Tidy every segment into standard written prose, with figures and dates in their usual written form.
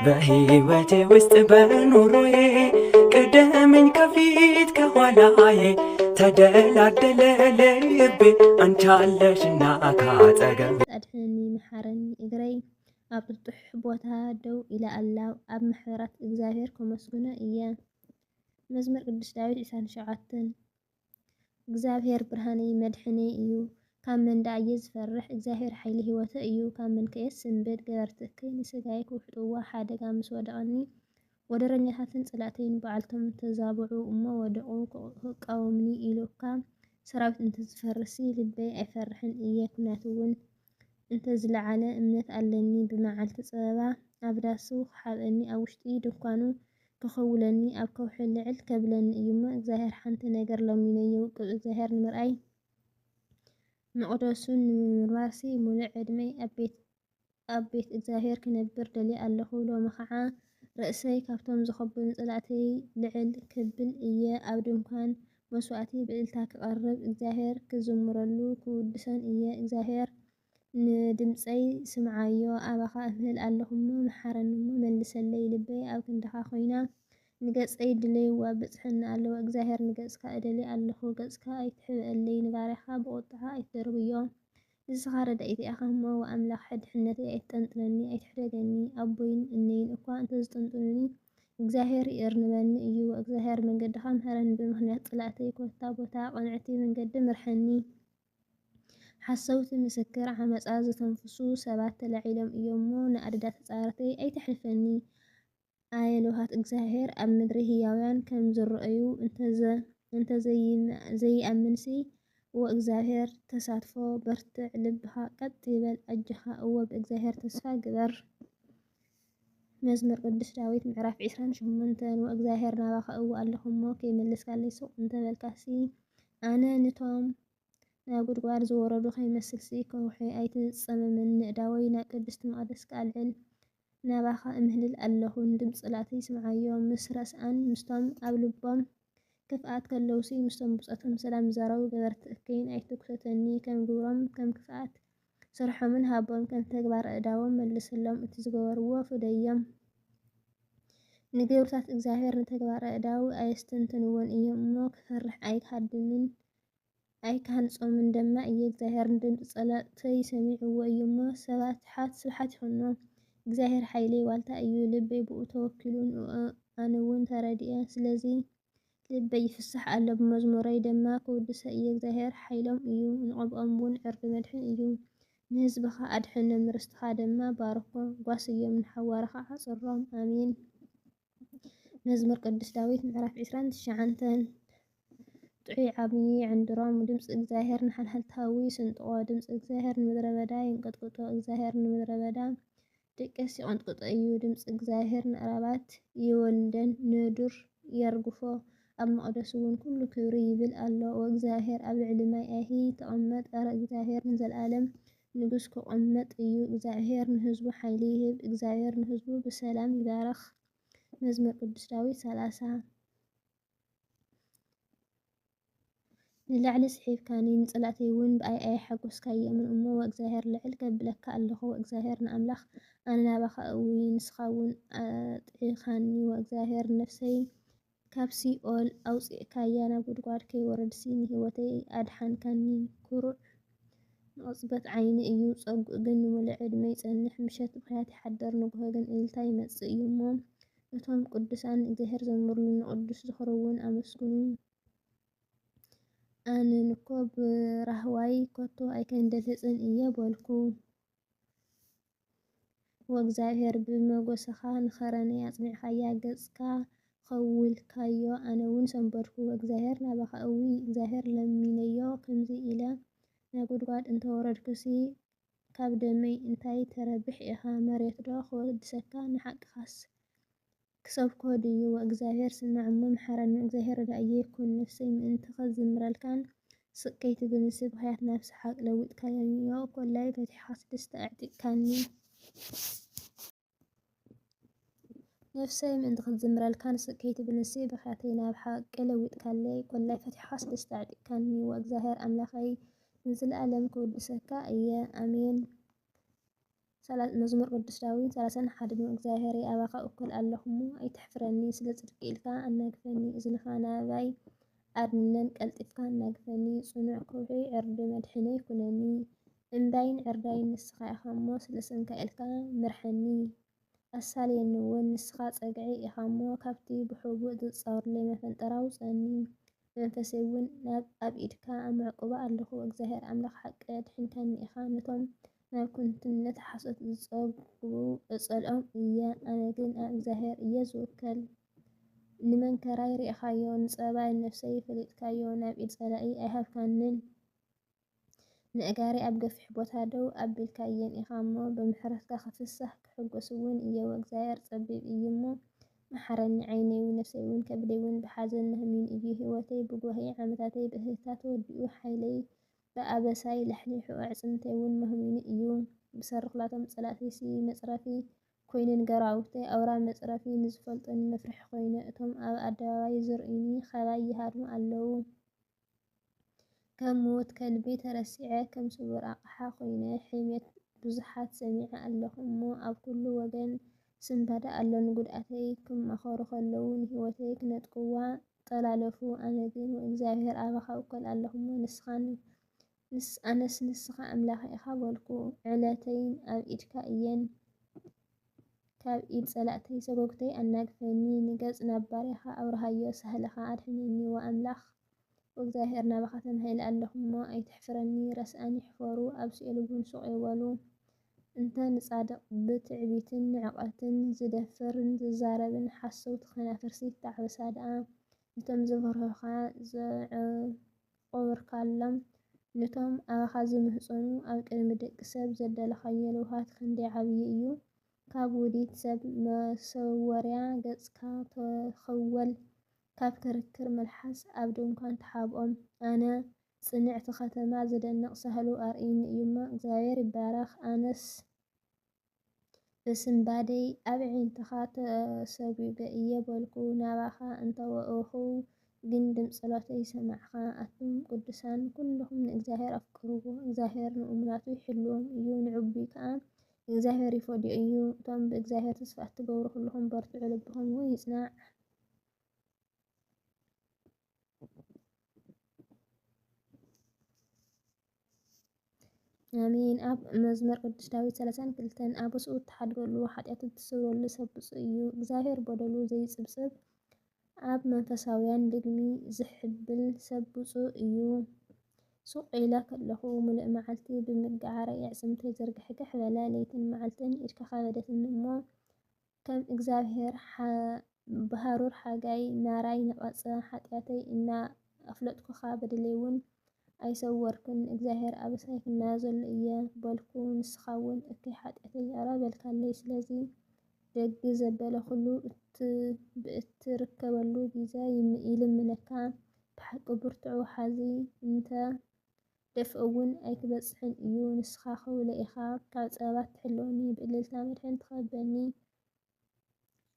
በሕይወቴ ውስጥ በኑሮዬ ቀደመኝ ከፊት ከኋላዬ ተደላደለ ልቤ አንቺ አለሽና ካጠገቤ። አድህነኒ መሐረኒ እግረይ ኣብ ጥጡሕ ቦታ ደው ኢላ ኣላ ኣብ ምሕረት እግዚኣብሔር ከመስግኖ እየ። መዝሙር ቅዱስ ዳዊት 27 እግዚኣብሔር ብርሃነይ መድሕነይ እዩ ካብ መንዳእ እየ ዝፈርሕ እግዚኣብሔር ሓይሊ ህይወተይ እዩ ካብ መንከየስ ስንብድ ገበርቲ እከይ ንስጋይ ክውሕጥዋ ሓደጋ ምስ ወደቐኒ ወደረኛታትን ፀላእተይን በዓልቶም ተዛብዑ እሞ ወደቑ ክቃወሙኒ ኢሉካ ሰራዊት እንተዝፈርሲ ልበይ ኣይፈርሕን እየ ኩናት እውን እንተዝለዓለ እምነት ኣለኒ ብመዓልቲ ፀበባ ኣብ ዳሱ ክሓብአኒ ኣብ ውሽጢ ድንኳኑ ክኸውለኒ ኣብ ከውሒ ልዕል ከብለኒ እዩ እሞ እግዚኣብሔር ሓንቲ ነገር ለሚነዮ ውቅብ እግዚኣብሔር ንምርኣይ መቕደሱን ንምምርማርሲ ሙሉእ ዕድመይ ኣብ ቤት እግዚኣብሔር ክነብር ደልየ ኣለኹ ሎሚ ከዓ ርእሰይ ካብቶም ዝኸቡኒ ፀላእተይ ልዕል ክብል እየ ኣብ ድንኳን መስዋእቲ ብዕልልታ ክቐርብ እግዚኣብሔር ክዝምረሉ ክውድሰን እየ እግዚኣብሔር ንድምፀይ ስምዓዮ ኣባኻ እምህል ኣለኹ እሞ መሓረኒ እሞ መልሰለይ ልበይ ኣብ ክንድኻ ኮይና ንገፀይ ድለይዋ በፅሐኒ ኣለዎ እግዚኣብሔር ንገፅካ እደልይ ኣለኹ ገፅካ ኣይትሕብአለይ ንባርያኻ ብቁጥዓ ኣይትደርብዮ ንስኻ ረዳኢተይ ኢኻ እሞ ወኣምላኽ ሕድሕነተይ ኣይትጠንጥነኒ ኣይትሕደገኒ ኣቦይን እነይን እኳ እንተዝጠንጥኑኒ እግዚኣብሔር ይእርንበኒ እዩ ወእግዚኣብሔር መንገድኻ ምሃረኒ ብምኽንያት ፀላእተይ ኮታ ቦታ ቀንዕቲ መንገዲ ምርሐኒ ሓሰውቲ ምስክር ዓመፃ ዝተንፍሱ ሰባት ተላዒሎም እዮም እሞ ንኣደዳ ተፃዋርተይ ኣይተሕልፈኒ ኣየልባሃት እግዚኣብሔር ኣብ ምድሪ ህያውያን ከም ዝረአዩ እንተዘይኣምንሲ ወእግዚኣብሔር ተሳትፎ በርትዕ ልብኻ ቀጥ ይበል እጅኻ እወ ብእግዚኣብሔር ተስፋ ግበር። መዝሙር ቅዱስ ዳዊት ምዕራፍ 28 ወእግዚኣብሔር ናባኻ እወ ኣለኹ እሞ ከይመለስካለይ ስቕ እንተበልካሲ ኣነ ንቶም ናብ ጉድጓድ ዝወረዱ ከይመስልሲ ከውሒ ኣይትፀመመኒ ንእዳወይ ናብ ቅድስቲ መቕደስ ኣልዕል ናባኻ እምህልል ኣለኹ ንድምፂ ፀላእተይ ይስምዓዮ ምስ ረስኣን ምስቶም ኣብ ልቦም ክፍኣት ከለውሲ ምስቶም ብፆቶም ሰላም ዝዛረቡ ገበርቲ እከይን ኣይትኩሰተኒ ከም ግብሮም ከም ክፍኣት ስርሖምን ሃቦም ከም ተግባር ኣእዳዎም መልሰሎም እቲ ዝገበርዎ ፍደዮም ንግብርታት እግዚኣብሔር ንተግባር ኣእዳው ኣየስተንትንዎን እዮም እሞ ክፈርሕ ኣይክሃድምን ኣይክሃንፆምን ደማ እየ እግዚኣብሔር ንድምፂ ፀላእተይ ሰሚዕዎ እዩ እሞ ሰባት ስብሓት ይኹኖም እግዚኣብሔር ሓይለይ ዋልታ እዩ ልበይ ብኡ ተወኪሉ ኣነውን ተረዲአ ስለዚ ልበይ ይፍስሕ ኣሎ ብመዝሙረይ ድማ ክውድሰ እየ እግዚኣብሔር ሓይሎም እዩ ንቐብኦም እውን ዕርዲ መድሕን እዩ ንህዝብኻ ኣድሕኖም ንርስትኻ ድማ ባርኮ ጓስ እዮም ንሓዋርኻ ኣፅሮም ኣሜን። መዝሙር ቅዱስ ዳዊት ምዕራፍ 29 ጥዑይ ዓብዪ ዕንድሮም ድምፂ እግዚኣብሔር ንሓልሃልታዊ ስንጥቆ ድምፂ እግዚኣብሔር ንምድረ በዳ የንቀጥቅጦ እግዚኣብሔር ንምድረ በዳ ደቀስ ይቐንጥቅጦ እዩ ድምፂ እግዚኣብሔር ንኣራባት ይወልደን ንዱር የርግፎ ኣብ መቕደሱ እውን ኩሉ ክብሪ ይብል ኣሎ ወእግዚኣብሔር ኣብ ልዕሊ ማይ ኣይሂ ተቐመጥ ኣረ እግዚኣብሔር ንዘለኣለም ንጉስ ክቕመጥ እዩ እግዚኣብሔር ንህዝቡ ሓይሊ ይህብ እግዚኣብሔር ንህዝቡ ብሰላም ይባርኽ። መዝሙር ቅዱስ ዳዊት 30 ንላዕሊ ስሒብካኒ ንፀላእተይ እውን ብኣይ ሓጐስካዮምን እሞ ወእግዚኣብሔር ልዕል ከብለካ ኣለኹ ወእግዚኣብሔር ንኣምላኽ ኣነ ናባኻ እዊ ንስኻ እውን ኣጥዒኻኒ ወእግዚኣብሔር ነፍሰይ ካብ ሲኦል ኣውፂእካያ ናብ ጉድጓድ ከይወረድሲ ንሂወተይ ኣድሓንካኒ ኩሩዕ ንቕፅበት ዓይኒ እዩ ፀጉእ ግን ንሙሉእ ዕድመ ይፀንሕ ምሸት ብኽያት ይሓድር ንግሆ ግን እልልታ ይመፅእ እዩ እሞ እቶም ቅዱሳን እግዚኣብሔር ዘምሩሉ ንቅዱስ ዝኽርውን ኣመስግኑ ኣነንኮ ብራህዋይ ኮቶ ኣይከንደልህፅን እየ በልኩ ወእግዚኣብሔር ብመጎስኻ ንኸረነይ ኣጽኒዕኻያ ገጽካ ኸውልካዮ ኣነ እውን ሰንበድኩ ወእግዚኣብሔር ናባኻ እዊ እግዚኣብሔር ለሚነዮ ከምዚ ኢለ ናብ ጉድጓድ እንተወረድኩሲ ካብ ደመይ እንታይ ተረብሕ ኢኻ መሬት ዶ ክወድሰካ ንሓቅኻስ ክሰብኮ ድዩ ወእግዚኣብሔር ስማዕ እሞ መሓረኒ እግዚኣብሔር ረዳእየ ኩን ነፍሰይ ምእንቲ ኸዝምረልካን ስቕ ከይትብልንሲ ብኽያት ናብ ሰሓቅ ለዊጥካዮ ኮላይ ፈቲሕኻ ስድስተ ኣዕጢቕካኒ ነፍሰይ ምእንቲ ኽዝምረልካን ስቕ ከይትብልንሲ ብኽያተይ ናብ ሓቂ ለዊጥካለይ ኮላይ ፈቲሕኻ ስድስተ ኣዕጢቕካኒ ወእግዚኣብሔር ኣምላኸይ ንዝለኣለም ክውድሰካ እየ ኣሜን። መዝሙር ቅዱስ ዳዊት 31 እግዚአብሔር ኣባኻ እኩል ኣለኹሞ ኣይትሕፍረኒ ስለ ጽድቂ ኢልካ ኣናግፈኒ እዝንኻ ናባይ ኣድነን ቀልጢፍካ ኣናግፈኒ ጽኑዕ ከውሒ ዕርዲ መድሕነይ ኩነኒ እምባይን ዕርዳይን ንስኻ ኢኻ እሞ ስለ ስምካ ኢልካ ምርሐኒ ኣሳልየኒ እውን ንስኻ ጸግዒ ኢኻ እሞ ካብቲ ብሕቡእ ዝጻወርለይ መፈንጠራ ኣውፅአኒ መንፈሰይ እውን ኣብ ኢድካ ኣምዕቁባ ኣለኹ እግዚኣብሔር ኣምላኽ ሓቂ ኣድሕንካኒ ኢኻ ነቶም ናብ ኩንትነት ሓሶት ዝጸግቡ እጸልኦም እየ ኣነ ግን ኣብ እግዚኣብሔር እየ ዝውከል ንመንከራይ ርኢኻዮ ንጸባ ነፍሰይ ፈሊጥካዮ ናብ ኢድ ጸላኢ ኣይሃብካንን ንእጋሪ ኣብ ገፊሕ ቦታ ደው ኣቢልካ እየን ኢኻ እሞ ብምሕረትካ ክፍሳህ ክሕጎስ እውን እየ እግዚኣብሔር ጸቢብ እዩ እሞ መሓረኒ ዓይነይ እውን ነፍሰይ እውን ከብደይ እውን ብሓዘን መህሚን እዩ ህይወተይ ብጓሂ ዓመታተይ ብእህታ ተወዲኡ ሓይለይ ብኣበሳይ ለሕሊሑ ኣዕጽምተይ እውን መህሚኑ እዩ ብሰርክላቶም ጸላእተይሲ መጽረፊ ኮይነን ገራውተይ ኣውራ መጽረፊ ንዝፈልጦኒ መፍርሒ ኮይነ እቶም ኣብ ኣደባባይ ዝርኡኒ ኸባይ ይሃድሙ ኣለዉ ከም ምዉት ከልቢ ተረሲዐ ከም ስውር ኣቕሓ ኮይነ ሕሜት ብዙሓት ሰሚዐ ኣለኹ እሞ ኣብ ኩሉ ወገን ስንባዳ ኣሎ ንጉድኣተይ ክመኻኸሩ ከለዉ ንህይወተይ ክነጥቅዋ ጠላለፉ ኣነ ግን እግዚኣብሔር ኣባኻ እኩል ኣለኹሞ ኣነስ ንስኻ ኣምላኽ ኢኻ በልኩ ዕለተይን ኣብ ኢድካ እየን ካብ ኢድ ጸላእተይ ሰጎግተይ ኣናግፈኒ ንገጽ ናብ ባርያኻ ኣብርሃዮ ሳህለኻ ኣድሕነኒ ወኣምላኽ ወእግዚኣብሔር ናባኻ ተማሂለ ኣለኹ እሞ ኣይትሕፍረኒ ረስኣኒ ይሕፈሩ ኣብ ሲኦል እውን ስቕ ይበሉ እንተ ንጻድቕ ብትዕቢትን ንዕቐትን ዝደፍርን ዝዛረብን ሓሰውቲ ከናፍርሲ ተዓበሳ ደኣ ነቶም ዘፍርሑኻ ዘዕቆብርካሎም ነቶም ኣባኻ ዝምህጸኑ ኣብ ቅድሚ ደቂ ሰብ ዘደለኻዮ ልውሃት ክንደይ ዓብዪ እዩ ካብ ውዲት ሰብ መሰወርያ ገጽካ ተኸወል ካብ ክርክር መልሓስ ኣብ ድንኳን ተሓብኦም ኣነ ጽንዕቲ ከተማ ዘደንቕ ሳህሉ ኣርኢኒ እዩ እሞ እግዚኣብሔር ይባረኽ ኣነስ በስንባደይ ኣብ ዒንትኻ ተሰጉገ እየ በልኩ ናባኻ እንተወእኹ ግን ድምፂ ጸሎተይ ሰማዕኻ ኣቱም ቅዱሳን ኩልኹም ንእግዚኣብሔር ኣፍቅርዎ እግዚኣብሔር ንእሙናቱ ይሕልዎም እዩ ንዕቡይ ከዓ እግዚኣብሔር ይፈድዮ እዩ እቶም ብእግዚኣብሔር ተስፋ እትገብሩ ኩልኹም በርትዑ ልብኹም እውን ይጽናዕ ኣሜን ኣብ መዝሙር ቅዱስ ዳዊት 32 ኣብ ርእሱ እትሓድገሉ ሓጢኣቱ እትስብረሉ ሰብ ብፁዕ እዩ እግዚኣብሔር በደሉ ዘይጽብጽብ ኣብ መንፈሳውያን ልግሚ ዝሕብል ሰብ ብፁዕ እዩ ሱቕ ኢለ ከለኹ ሙሉእ መዓልቲ ብምግዓረይ ኣዕጽምተይ ዘርግሕግሕ በለ ለይትን መዓልትን ኢድካ ከበደትኒ እሞ ከም እግዚኣብሔር ብሃሩር ሓጋይ ናራይ ነቐጸ ሓጢኣተይ እና ኣፍለጥኩኻ በደለይ እውን ኣይሰወርክን እግዚኣብሔር ኣበሳይ ክናዘሎ እየ በልኩ ንስኻ እውን እከይ ሓጢኣተይ ኣረ በልካለይ ስለዚ ደጊ ዘበለ ኩሉ ብእትርከበሉ ግዜ ይልምነካ ብሓቂ ብርቱዕ ወሓዚ እንተ ደፍእ እውን ኣይክበጽሕን እዩ ንስኻ ኸውለ ኢኻ ካብ ጸባት ትሕልወኒ ብእልልታ መድሕን ትኸበኒ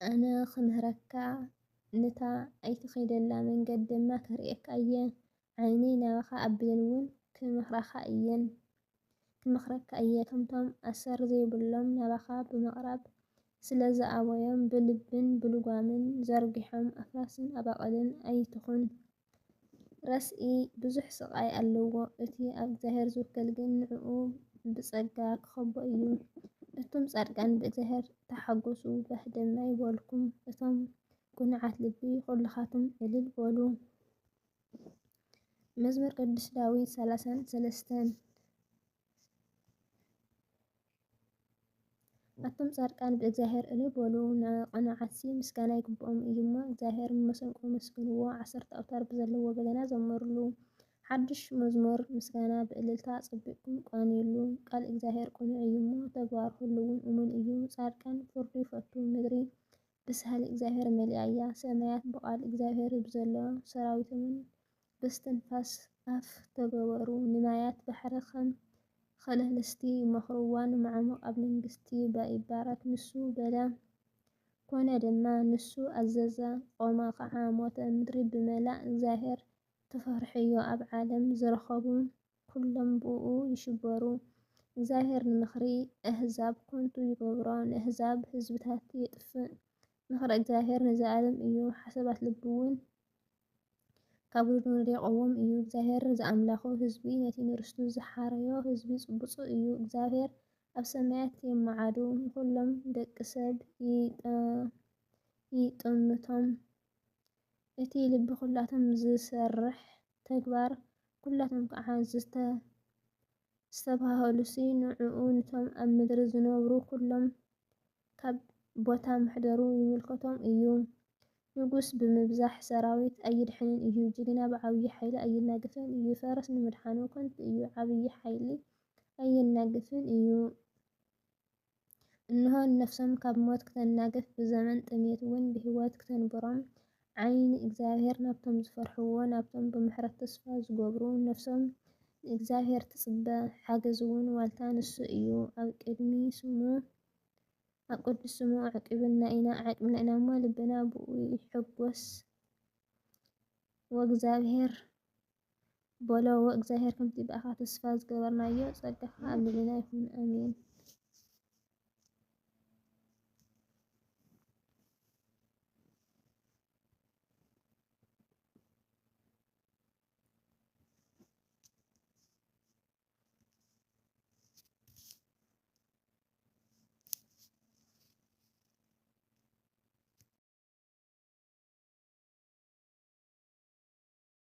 ኣነ ክምህረካ ንታ ኣይትኸይደላ መንገዲ ድማ ከርእየካ እየ ዓይነይ ናባኻ ኣቢለን እውን ክመኽረካ እየ ከምቶም ኣሰር ዘይብሎም ናባኻ ብምቕራብ ስለ ዝኣበዮም ብልብን ብልጓምን ዘርጊሖም ኣፍራስን ኣባቐልን ኣይትኹን ረስኢ ብዙሕ ስቓይ ኣለዎ እቲ ኣብ እግዚኣብሔር ዝውከል ግን ንዕኡ ብጸጋ ክኸቦ እዩ እቶም ጻድቃን ብእግዚኣብሔር ተሓጐሱ ባህ ድማ ይበልኩም እቶም ቁኑዓት ልቢ ኩልኻቶም እልል በሉ መዝሙር ቅዱስ ዳዊት 33 ኣቶም ጻድቃን ብእግዚኣብሔር እልል በሉ ንቐኑዓትሲ ምስጋና ይግብኦም እዩ እሞ እግዚኣብሔር ብመሰንቆ መስግንዎ 10 ኣውታር ብዘለዎ በገና ዘመሩሉ ሓድሽ መዝሙር ምስጋና ብእልልታ ጸቢቕኩም ቋንዩሉ ቃል እግዚኣብሔር ቅኑዕ እዩ እሞ ተግባሩ ኩሉ እውን እሙን እዩ ጻድቃን ፍርዱ ይፈቱ ምድሪ ብሳህሊ እግዚኣብሔር መሊኣ እያ ሰማያት ብቓል እግዚኣብሔር ብዘሎ ሰራዊቶምን በስትንፋስ ኣፍ ተገበሩ ንማያት ባሕሪ ከም ኸለህልስቲ ይመኽርዋ ንመዓሞቕ ኣብ መንግስቲ ይባረክ ንሱ በለ ኮነ ድማ ንሱ ኣዘዘ ቆመ ከዓ ሞተ ምድሪ ብመላእ እግዚኣብሔር ተፈርሕዮ ኣብ ዓለም ዝርከቡ ኩሎም ብኡ ይሽበሩ እግዚአብሔር ንምኽሪ ኣህዛብ ኮንቱ ይገብሮ፣ ንኣህዛብ ህዝብታት የጥፍእ። ምኽሪ እግዚአብሔር ንዘላለም እዩ፣ ሓሳባት ልቡ እውን ካብ ርግብ ርሒቖም እዩ። እግዚአብሔር ዝኣምላኾ ህዝቢ ነቲ ንርስቱ ዝሓረዮ ህዝቢ ጽቡቕ እዩ። እግዚአብሔር ኣብ ሰማያት የመዓዱ፣ ንኹሎም ደቂ ሰብ ይጥምቶም። እቲ ልቢ ኩላቶም ዝሰርሕ ተግባር ኩላቶም ከዓ ዝተባህሉሲ ንዑኡ ነቶም ኣብ ምድሪ ዝነብሩ ኩሎም ካብ ቦታ ምሕደሩ ይምልከቶም እዩ። ንጉስ ብምብዛሕ ሰራዊት ኣይድሕንን እዩ፣ ጅግና ብዓብይ ሓይሊ ኣይናገፍን እዩ። ፈረስ ንምድሓኑ ከንቱ እዩ፣ ዓብይ ሓይሊ ኣየናግፍን እዩ። እንሆ ነፍሶም ካብ ሞት ክተናግፍ፣ ብዘመን ጥሜት እውን ብሂወት ክተንብሮም። ዓይኒ እግዚአብሔር ናብቶም ዝፈርሕዎ፣ ናብቶም ብምሕረት ተስፋ ዝገብሩ ነፍሶም ንእግዚአብሔር ትጽበ። ሓገዝ እውን ዋልታ ንሱ እዩ። ኣብ ቅዱስ ስሙ ዓቂብና ኢና እሞ ልብና ብኡ ይሕጐስ። ወእግዚአብሔር በሎ ወእግዚአብሔር ከምቲ በኣኻ ተስፋ ዝገበርናዮ ጸጋኻ ኣብ ልዕልና ይኹን ኣሜን።